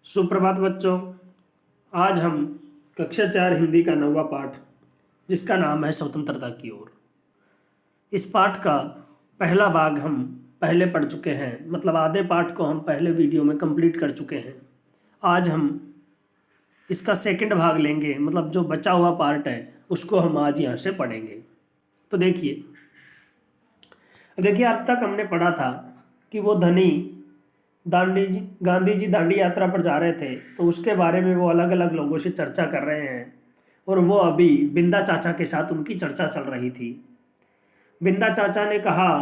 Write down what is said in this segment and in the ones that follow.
सुप्रभात बच्चों। आज हम कक्षा 4 हिंदी का 9वां पाठ, जिसका नाम है स्वतंत्रता की ओर। इस पाठ का पहला भाग हम पहले पढ़ चुके हैं, मतलब आधे पाठ को हम पहले वीडियो में कंप्लीट कर चुके हैं। आज हम इसका सेकंड भाग लेंगे, मतलब जो बचा हुआ पार्ट है उसको हम आज यहाँ से पढ़ेंगे। तो देखिए अब तक हमने पढ़ा था कि वो धनी गांधी जी दांडी यात्रा पर जा रहे थे, तो उसके बारे में वो अलग अलग लोगों से चर्चा कर रहे हैं। और वो अभी बिंदा चाचा के साथ उनकी चर्चा चल रही थी। बिंदा चाचा ने कहा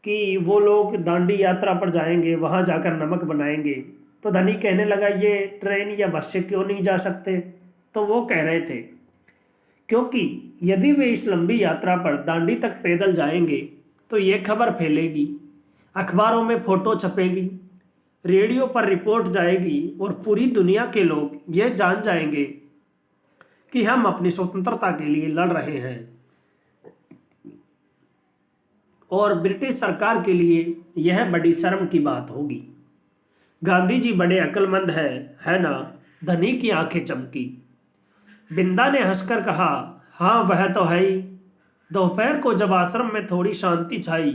कि वो लोग दांडी यात्रा पर जाएंगे, वहाँ जाकर नमक बनाएंगे। तो धनी कहने लगा, ये ट्रेन या बस से क्यों नहीं जा सकते? तो वो कह रहे थे क्योंकि यदि वे इस लंबी यात्रा पर दांडी तक पैदल जाएंगे तो ये खबर फैलेगी, अखबारों में फोटो छपेगी, रेडियो पर रिपोर्ट जाएगी और पूरी दुनिया के लोग यह जान जाएंगे कि हम अपनी स्वतंत्रता के लिए लड़ रहे हैं। और ब्रिटिश सरकार के लिए यह बड़ी शर्म की बात होगी। गांधी जी बड़े अक्लमंद है ना? धनी की आंखें चमकी। बिंदा ने हंसकर कहा, हाँ वह तो है ही। दोपहर को जब आश्रम में थोड़ी शांति छाई,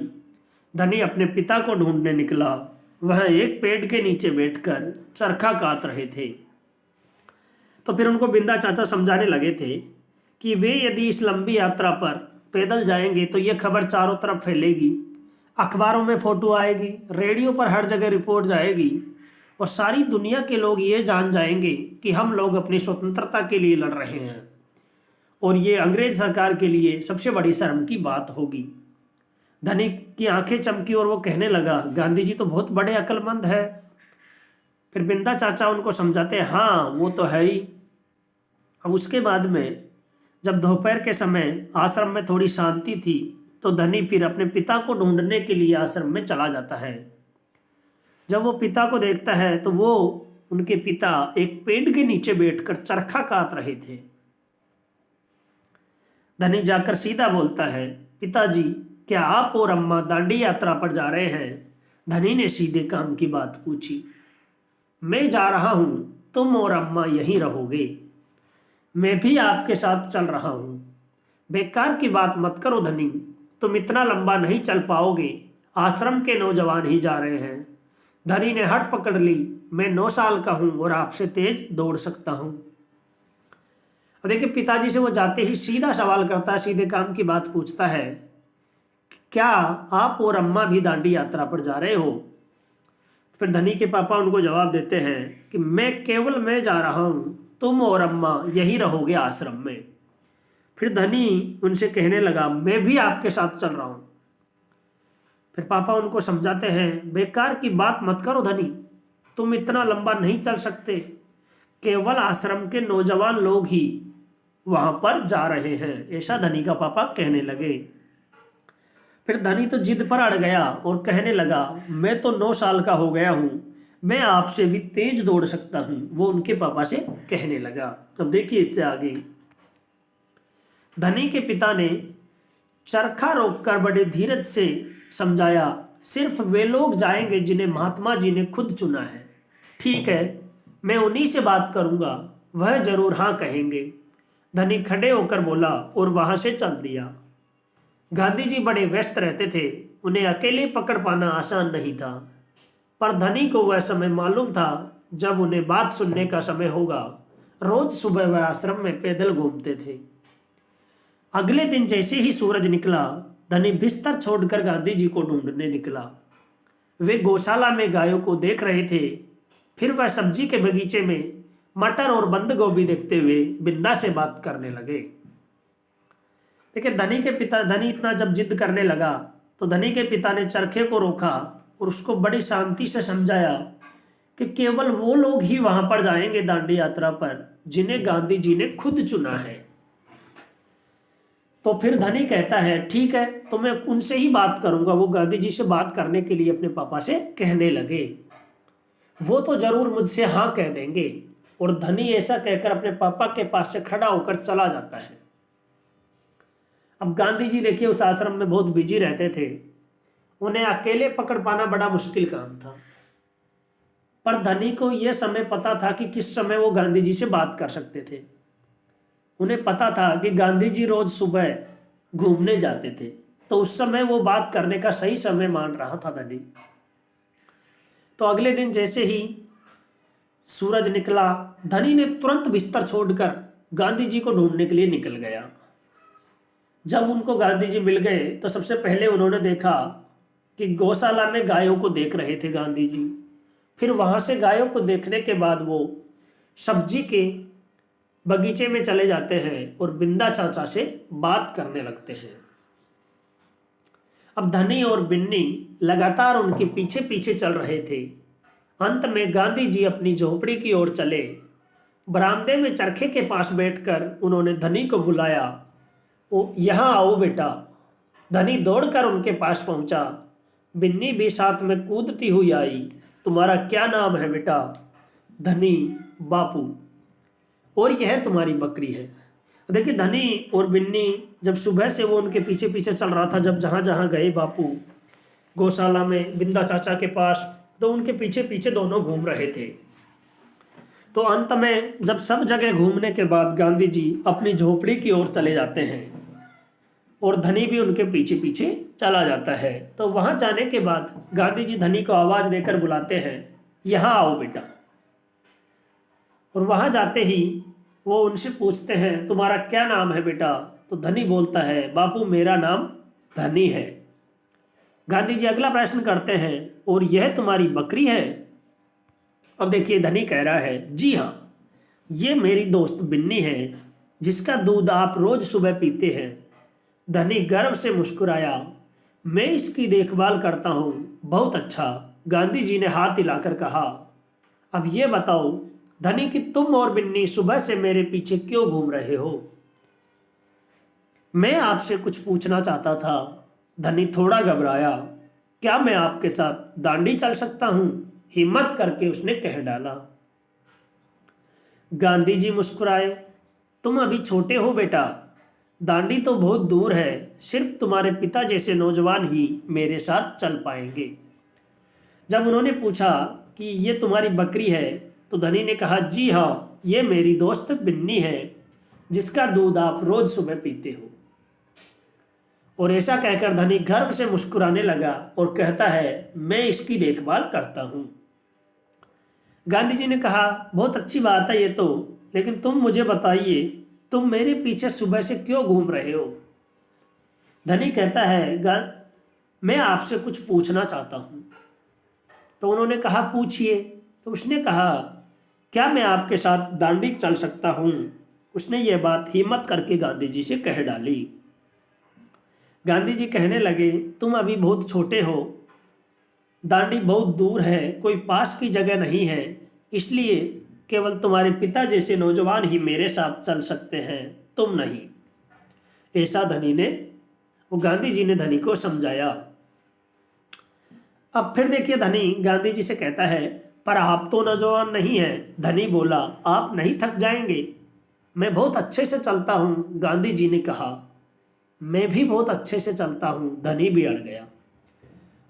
धनी अपने पिता को ढूंढने निकला। वह एक पेड़ के नीचे बैठकर चरखा काट रहे थे। तो फिर उनको बिंदा चाचा समझाने लगे थे कि वे यदि इस लंबी यात्रा पर पैदल जाएंगे तो यह खबर चारों तरफ फैलेगी, अखबारों में फोटो आएगी, रेडियो पर हर जगह रिपोर्ट जाएगी और सारी दुनिया के लोग ये जान जाएंगे कि हम लोग अपनी स्वतंत्रता के लिए लड़ रहे हैं। और ये अंग्रेज सरकार के लिए सबसे बड़ी शर्म की बात होगी। धनी की आंखें चमकी और वो कहने लगा, गांधी जी तो बहुत बड़े अक्लमंद है। फिर बिंदा चाचा उनको समझाते, हाँ वो तो है ही। अब उसके बाद में जब दोपहर के समय आश्रम में थोड़ी शांति थी, तो धनी फिर अपने पिता को ढूंढने के लिए आश्रम में चला जाता है। जब वो पिता को देखता है तो वो उनके पिता एक पेड़ के नीचे बैठकर चरखा काट रहे थे। धनी जाकर सीधा बोलता है, पिताजी क्या आप और अम्मा दांडी यात्रा पर जा रहे हैं? धनी ने सीधे काम की बात पूछी। मैं जा रहा हूं, तुम और अम्मा यहीं रहोगे। मैं भी आपके साथ चल रहा हूं। बेकार की बात मत करो धनी, तुम इतना लंबा नहीं चल पाओगे, आश्रम के नौजवान ही जा रहे हैं। धनी ने हट पकड़ ली, मैं 9 साल का हूं और आपसे तेज दौड़ सकता हूं। और देखिए पिताजी से वो जाते ही सीधा सवाल करता है, सीधे काम की बात पूछता है, क्या आप और अम्मा भी दांडी यात्रा पर जा रहे हो? फिर धनी के पापा उनको जवाब देते हैं कि मैं जा रहा हूं, तुम और अम्मा यही रहोगे आश्रम में। फिर धनी उनसे कहने लगा, मैं भी आपके साथ चल रहा हूं। फिर पापा उनको समझाते हैं, बेकार की बात मत करो धनी, तुम इतना लंबा नहीं चल सकते, केवल आश्रम के नौजवान लोग ही वहां पर जा रहे हैं, ऐसा धनी का पापा कहने लगे। फिर धनी तो जिद पर अड़ गया और कहने लगा, मैं तो 9 साल का हो गया हूं, मैं आपसे भी तेज दौड़ सकता हूं, वो उनके पापा से कहने लगा। अब देखिए इससे आगे धनी के पिता ने चरखा रोककर बड़े धीरज से समझाया, सिर्फ वे लोग जाएंगे जिन्हें महात्मा जी ने खुद चुना है। ठीक है, मैं उन्हीं से बात करूंगा, वह जरूर हाँ कहेंगे। धनी खड़े होकर बोला और वहां से चल दिया। गांधी जी बड़े व्यस्त रहते थे, उन्हें अकेले पकड़ पाना आसान नहीं था, पर धनी को वह समय मालूम था जब उन्हें बात सुनने का समय होगा। रोज सुबह वह आश्रम में पैदल घूमते थे। अगले दिन जैसे ही सूरज निकला, धनी बिस्तर छोड़कर गांधी जी को ढूंढने निकला। वे गौशाला में गायों को देख रहे थे। फिर वह सब्जी के बगीचे में मटर और बंद गोभी देखते हुए बिंदा से बात करने लगे। देखिए धनी इतना जब जिद करने लगा तो धनी के पिता ने चरखे को रोका और उसको बड़ी शांति से समझाया कि केवल वो लोग ही वहां पर जाएंगे दांडी यात्रा पर जिन्हें गांधी जी ने खुद चुना है। तो फिर धनी कहता है, ठीक है, तो मैं उनसे ही बात करूंगा। वो गांधी जी से बात करने के लिए अपने पापा से कहने लगे, वो तो जरूर मुझसे हाँ कह देंगे। और धनी ऐसा कहकर अपने पापा के पास से खड़ा होकर चला जाता है। अब गांधी जी देखिए उस आश्रम में बहुत बिजी रहते थे, उन्हें अकेले पकड़ पाना बड़ा मुश्किल काम था। पर धनी को यह समय पता था कि किस समय वो गांधी जी से बात कर सकते थे। उन्हें पता था कि गांधी जी रोज सुबह घूमने जाते थे, तो उस समय वो बात करने का सही समय मान रहा था धनी। तो अगले दिन जैसे ही सूरज निकला, धनी ने तुरंत बिस्तर छोड़कर गांधी जी को ढूंढने के लिए निकल गया। जब उनको गांधी जी मिल गए तो सबसे पहले उन्होंने देखा कि गौशाला में गायों को देख रहे थे गांधी जी। फिर वहां से गायों को देखने के बाद वो सब्जी के बगीचे में चले जाते हैं और बिंदा चाचा से बात करने लगते हैं। अब धनी और बिन्नी लगातार उनके पीछे पीछे चल रहे थे। अंत में गांधी जी अपनी झोपड़ी की ओर चले। बरामदे में चरखे के पास बैठकर उन्होंने धनी को बुलाया। ओ, यहाँ आओ बेटा। धनी दौड़कर उनके पास पहुंचा। बिन्नी भी साथ में कूदती हुई आई। तुम्हारा क्या नाम है बेटा? धनी, बापू। और यह तुम्हारी बकरी है। देखिए, धनी और बिन्नी जब सुबह से वो उनके पीछे पीछे चल रहा था, जब जहां जहां गए बापू गौशाला में, बिंदा चाचा के पास, तो उनके पीछे पीछे दोनों घूम रहे थे। तो अंत में जब सब जगह घूमने के बाद गांधी जी अपनी झोपड़ी की ओर चले जाते हैं और धनी भी उनके पीछे पीछे चला जाता है। तो वहां जाने के बाद गांधी जी धनी को आवाज देकर बुलाते हैं, यहाँ आओ बेटा। और वहां जाते ही वो उनसे पूछते हैं, तुम्हारा क्या नाम है बेटा? तो धनी बोलता है, बापू मेरा नाम धनी है। गांधी जी अगला प्रश्न करते हैं, और यह तुम्हारी बकरी है? अब देखिए, धनी कह रहा है, जी हाँ, ये मेरी दोस्त बिन्नी है, जिसका दूध आप रोज सुबह पीते हैं। धनी गर्व से मुस्कुराया, मैं इसकी देखभाल करता हूँ। बहुत अच्छा, गांधी जी ने हाथ हिलाकर कहा। अब ये बताओ धनी कि तुम और बिन्नी सुबह से मेरे पीछे क्यों घूम रहे हो? मैं आपसे कुछ पूछना चाहता था। धनी थोड़ा घबराया। क्या मैं आपके साथ दांडी चल सकता हूं? हिम्मत करके उसने कह डाला। गांधी जी मुस्कुराए, तुम अभी छोटे हो बेटा, दांडी तो बहुत दूर है, सिर्फ तुम्हारे पिता जैसे नौजवान ही मेरे साथ चल पाएंगे। जब उन्होंने पूछा कि ये तुम्हारी बकरी है, तो धनी ने कहा, जी हाँ, ये मेरी दोस्त बिन्नी है, जिसका दूध आप रोज सुबह पीते हो। और ऐसा कहकर धनी गर्व से मुस्कुराने लगा और कहता है, मैं इसकी देखभाल करता हूं। गांधी जी ने कहा, बहुत अच्छी बात है ये तो, लेकिन तुम मुझे बताइए, तुम मेरे पीछे सुबह से क्यों घूम रहे हो? धनी कहता है, मैं आपसे कुछ पूछना चाहता हूं। तो उन्होंने कहा, पूछिए। तो उसने कहा, क्या मैं आपके साथ दांडी चल सकता हूं? उसने ये बात हिम्मत करके गांधी जी से कह डाली। गांधी जी कहने लगे, तुम अभी बहुत छोटे हो, दांडी बहुत दूर है, कोई पास की जगह नहीं है, इसलिए केवल तुम्हारे पिता जैसे नौजवान ही मेरे साथ चल सकते हैं, तुम नहीं। ऐसा गांधी जी ने धनी को समझाया। अब फिर देखिए, धनी गांधी जी से कहता है, पर आप तो नौजवान नहीं है। धनी बोला, आप नहीं थक जाएंगे? मैं बहुत अच्छे से चलता हूँ, गांधी जी ने कहा। मैं भी बहुत अच्छे से चलता हूँ, धनी भी अड़ गया।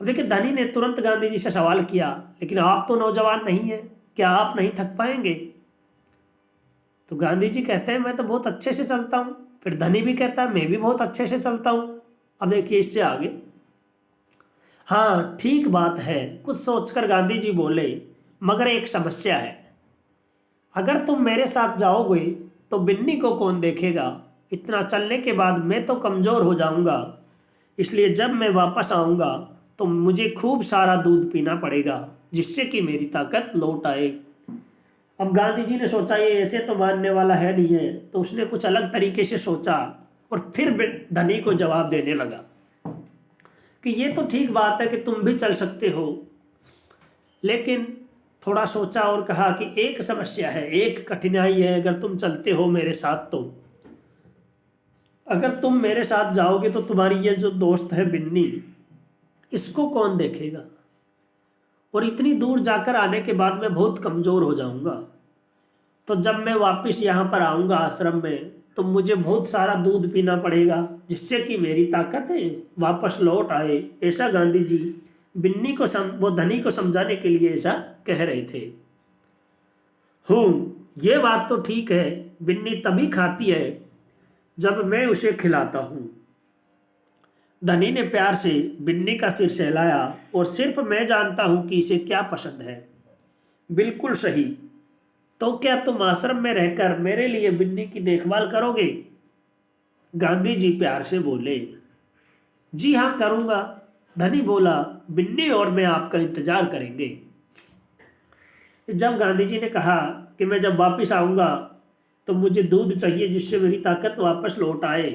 अब देखिए, धनी ने तुरंत गांधी जी से सवाल किया, लेकिन आप तो नौजवान नहीं है, क्या आप नहीं थक पाएंगे? तो गांधी जी कहते हैं, मैं तो बहुत अच्छे से चलता हूँ। फिर धनी भी कहता है, मैं भी बहुत अच्छे से चलता हूँ। अब देखिए इससे आगे, हाँ ठीक बात है, कुछ सोचकर गांधी जी बोले, मगर एक समस्या है। अगर तुम मेरे साथ जाओगे तो बिन्नी को कौन देखेगा? इतना चलने के बाद मैं तो कमजोर हो जाऊंगा, इसलिए जब मैं वापस आऊंगा तो मुझे खूब सारा दूध पीना पड़ेगा, जिससे कि मेरी ताकत लौट आए। अब गांधी जी ने सोचा, ये ऐसे तो मानने वाला है नहीं है, तो उसने कुछ अलग तरीके से सोचा और फिर धनी को जवाब देने लगा कि ये तो ठीक बात है कि तुम भी चल सकते हो, लेकिन थोड़ा सोचा और कहा कि एक समस्या है, एक कठिनाई है। अगर तुम चलते हो मेरे साथ, तो अगर तुम मेरे साथ जाओगे तो तुम्हारी ये जो दोस्त है बिन्नी, इसको कौन देखेगा? और इतनी दूर जाकर आने के बाद मैं बहुत कमजोर हो जाऊंगा, तो जब मैं वापस यहाँ पर आऊँगा आश्रम में, तो मुझे बहुत सारा दूध पीना पड़ेगा, जिससे कि मेरी ताकत है वापस लौट आए। ऐसा गांधी जी वो धनी को समझाने के लिए ऐसा कह रहे थे। ये बात तो ठीक है, बिन्नी तभी खाती है जब मैं उसे खिलाता हूं। धनी ने प्यार से बिन्नी का सिर सहलाया, और सिर्फ मैं जानता हूं कि इसे क्या पसंद है। बिल्कुल सही। तो क्या तुम आश्रम में रहकर मेरे लिए बिन्नी की देखभाल करोगे? गांधी जी प्यार से बोले। जी हाँ, करूंगा। धनी बोला, बिन्नी और मैं आपका इंतजार करेंगे। जब गांधी जी ने कहा कि मैं जब वापस आऊंगा तो मुझे दूध चाहिए जिससे मेरी ताकत वापस लौट आए,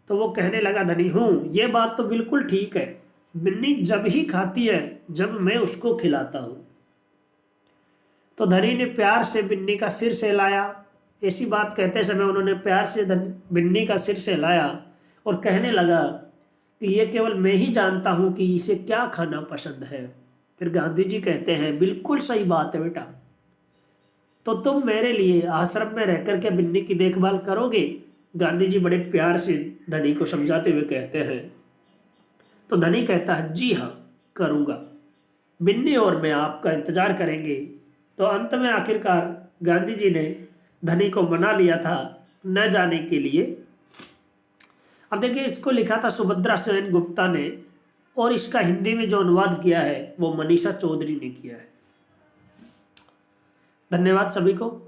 तो वो कहने लगा, धनी ये बात तो बिल्कुल ठीक है। बिन्नी जब ही खाती है जब मैं उसको खिलाता हूं। तो धनी ने प्यार से बिन्नी का सिर सहलाया। ऐसी बात कहते समय उन्होंने प्यार से बिन्नी का सिर सहलाया और कहने लगा कि ये केवल मैं ही जानता हूं कि इसे क्या खाना पसंद है। फिर गांधी जी कहते हैं, बिल्कुल सही बात है बेटा। तो तुम मेरे लिए आश्रम में रहकर के बिन्नी की देखभाल करोगे? गांधी जी बड़े प्यार से धनी को समझाते हुए कहते हैं। तो धनी कहता है, जी हाँ, करूंगा। बिन्नी और मैं आपका इंतजार करेंगे। तो अंत में आखिरकार गांधी जी ने धनी को मना लिया था न जाने के लिए। अब देखिए, इसको लिखा था सुभद्रा सेन गुप्ता ने, और इसका हिंदी में जो अनुवाद किया है वो मनीषा चौधरी ने किया है। धन्यवाद सभी को।